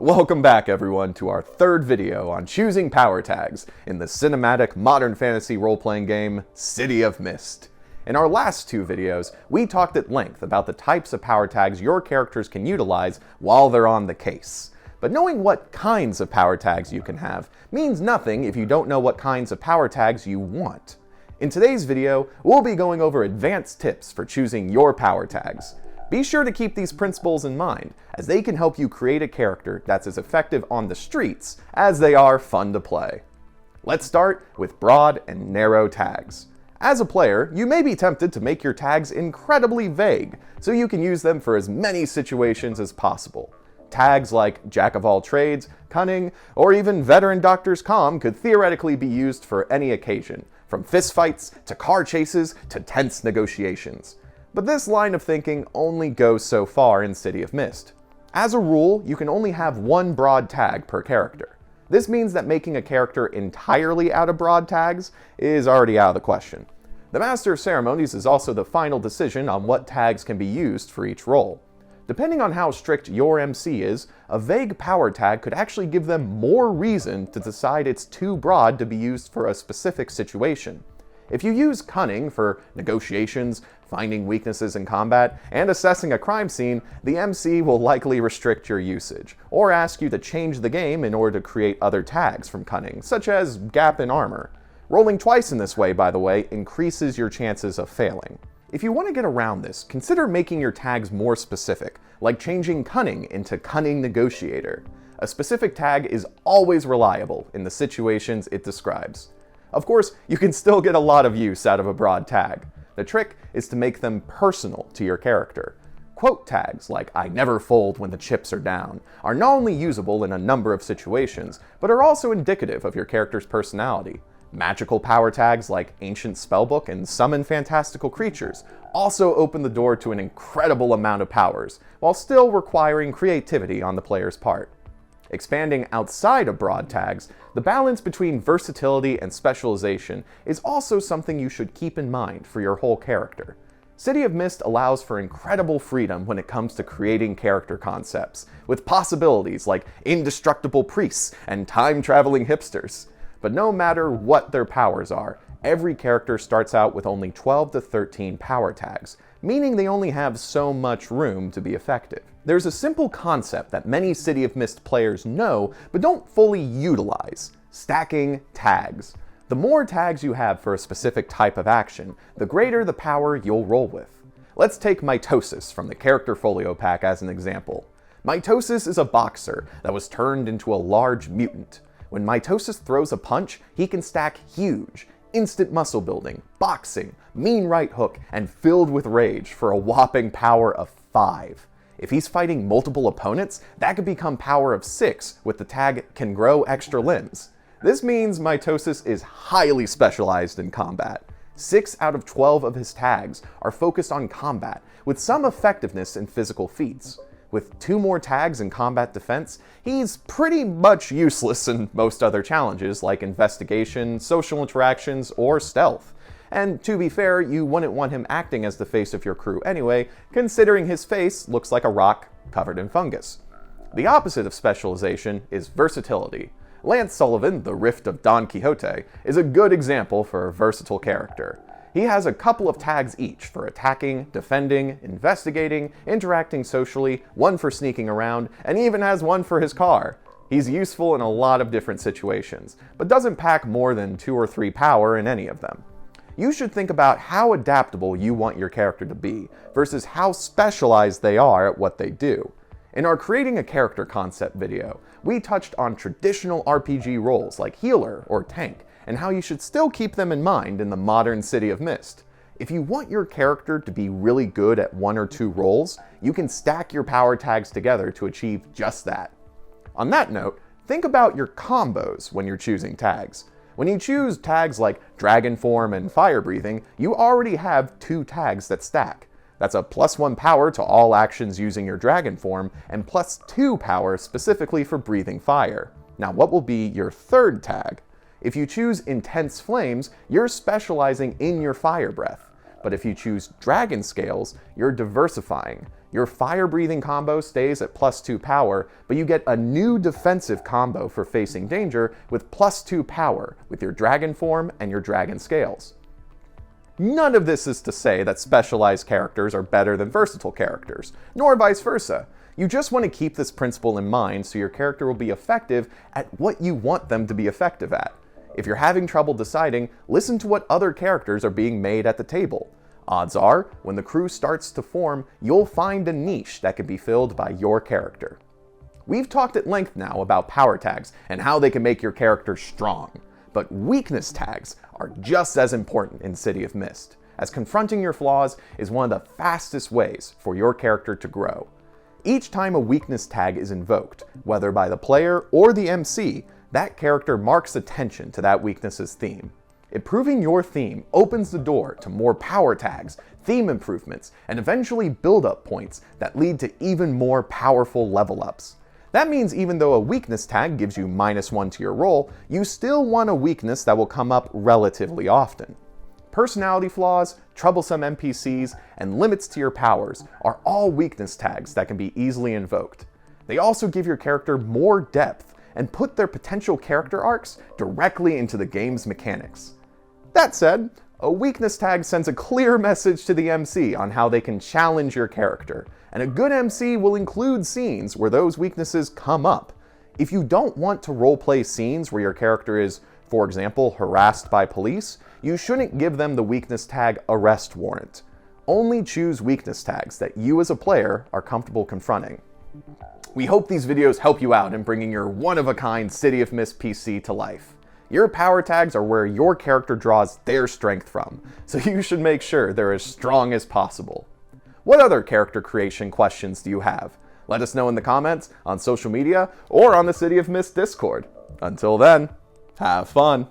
Welcome back everyone to our third video on choosing power tags in the cinematic modern fantasy role-playing game City of Mist. In our last two videos, we talked at length about the types of power tags your characters can utilize while they're on the case. But knowing what kinds of power tags you can have means nothing if you don't know what kinds of power tags you want. In today's video, we'll be going over advanced tips for choosing your power tags. Be sure to keep these principles in mind, as they can help you create a character that's as effective on the streets as they are fun to play. Let's start with broad and narrow tags. As a player, you may be tempted to make your tags incredibly vague, so you can use them for as many situations as possible. Tags like Jack of all trades, cunning, or even veteran doctor's calm could theoretically be used for any occasion, from fistfights to car chases to tense negotiations. But this line of thinking only goes so far in City of Mist. As a rule, you can only have one broad tag per character. This means that making a character entirely out of broad tags is already out of the question. The Master of Ceremonies is also the final decision on what tags can be used for each role. Depending on how strict your MC is, a vague power tag could actually give them more reason to decide it's too broad to be used for a specific situation. If you use cunning for negotiations, finding weaknesses in combat, and assessing a crime scene, the MC will likely restrict your usage, or ask you to change the game in order to create other tags from cunning, such as gap in armor. Rolling twice in this way, by the way, increases your chances of failing. If you want to get around this, consider making your tags more specific, like changing cunning into cunning negotiator. A specific tag is always reliable in the situations it describes. Of course, you can still get a lot of use out of a broad tag. The trick is to make them personal to your character. Quote tags like "I never fold when the chips are down" are not only usable in a number of situations, but are also indicative of your character's personality. Magical power tags like Ancient Spellbook and Summon Fantastical Creatures also open the door to an incredible amount of powers, while still requiring creativity on the player's part. Expanding outside of broad tags, the balance between versatility and specialization is also something you should keep in mind for your whole character. City of Mist allows for incredible freedom when it comes to creating character concepts, with possibilities like indestructible priests and time-traveling hipsters. But no matter what their powers are, every character starts out with only 12 to 13 power tags, meaning they only have so much room to be effective. There's a simple concept that many City of Mist players know but don't fully utilize: stacking tags. The more tags you have for a specific type of action, the greater the power you'll roll with. Let's take Mitosis from the Character Folio pack as an example. Mitosis is a boxer that was turned into a large mutant. When Mitosis throws a punch, he can stack huge, instant muscle building, boxing, mean right hook, and filled with rage for a whopping power of 5. If he's fighting multiple opponents, that could become power of 6 with the tag "can grow extra limbs." This means Mitosis is highly specialized in combat. 6 out of 12 of his tags are focused on combat, with some effectiveness in physical feats. With 2 more tags in combat defense, he's pretty much useless in most other challenges like investigation, social interactions, or stealth. And to be fair, you wouldn't want him acting as the face of your crew anyway, considering his face looks like a rock covered in fungus. The opposite of specialization is versatility. Lance Sullivan, the Rift of Don Quixote, is a good example for a versatile character. He has a couple of tags each for attacking, defending, investigating, interacting socially, one for sneaking around, and even has one for his car. He's useful in a lot of different situations, but doesn't pack more than 2 or 3 power in any of them. You should think about how adaptable you want your character to be, versus how specialized they are at what they do. In our Creating a Character concept video, we touched on traditional RPG roles like healer or tank, and how you should still keep them in mind in the modern City of Mist. If you want your character to be really good at 1 or 2 roles, you can stack your power tags together to achieve just that. On that note, think about your combos when you're choosing tags. When you choose tags like Dragon Form and Fire Breathing, you already have 2 tags that stack. That's a +1 power to all actions using your Dragon Form, and +2 power specifically for breathing fire. Now what will be your 3rd tag? If you choose Intense Flames, you're specializing in your fire breath. But if you choose Dragon Scales, you're diversifying. Your fire-breathing combo stays at +2 power, but you get a new defensive combo for facing danger with +2 power with your dragon form and your dragon scales. None of this is to say that specialized characters are better than versatile characters, nor vice versa. You just want to keep this principle in mind so your character will be effective at what you want them to be effective at. If you're having trouble deciding, listen to what other characters are being made at the table. Odds are, when the crew starts to form, you'll find a niche that can be filled by your character. We've talked at length now about power tags and how they can make your character strong. But weakness tags are just as important in City of Mist, as confronting your flaws is one of the fastest ways for your character to grow. Each time a weakness tag is invoked, whether by the player or the MC, that character marks attention to that weakness's theme. Improving your theme opens the door to more power tags, theme improvements, and eventually build-up points that lead to even more powerful level-ups. That means even though a weakness tag gives you -1 to your roll, you still want a weakness that will come up relatively often. Personality flaws, troublesome NPCs, and limits to your powers are all weakness tags that can be easily invoked. They also give your character more depth and put their potential character arcs directly into the game's mechanics. That said, a weakness tag sends a clear message to the MC on how they can challenge your character, and a good MC will include scenes where those weaknesses come up. If you don't want to roleplay scenes where your character is, for example, harassed by police, you shouldn't give them the weakness tag arrest warrant. Only choose weakness tags that you as a player are comfortable confronting. We hope these videos help you out in bringing your one-of-a-kind City of Mist PC to life. Your power tags are where your character draws their strength from, so you should make sure they're as strong as possible. What other character creation questions do you have? Let us know in the comments, on social media, or on the City of Mist Discord. Until then, have fun!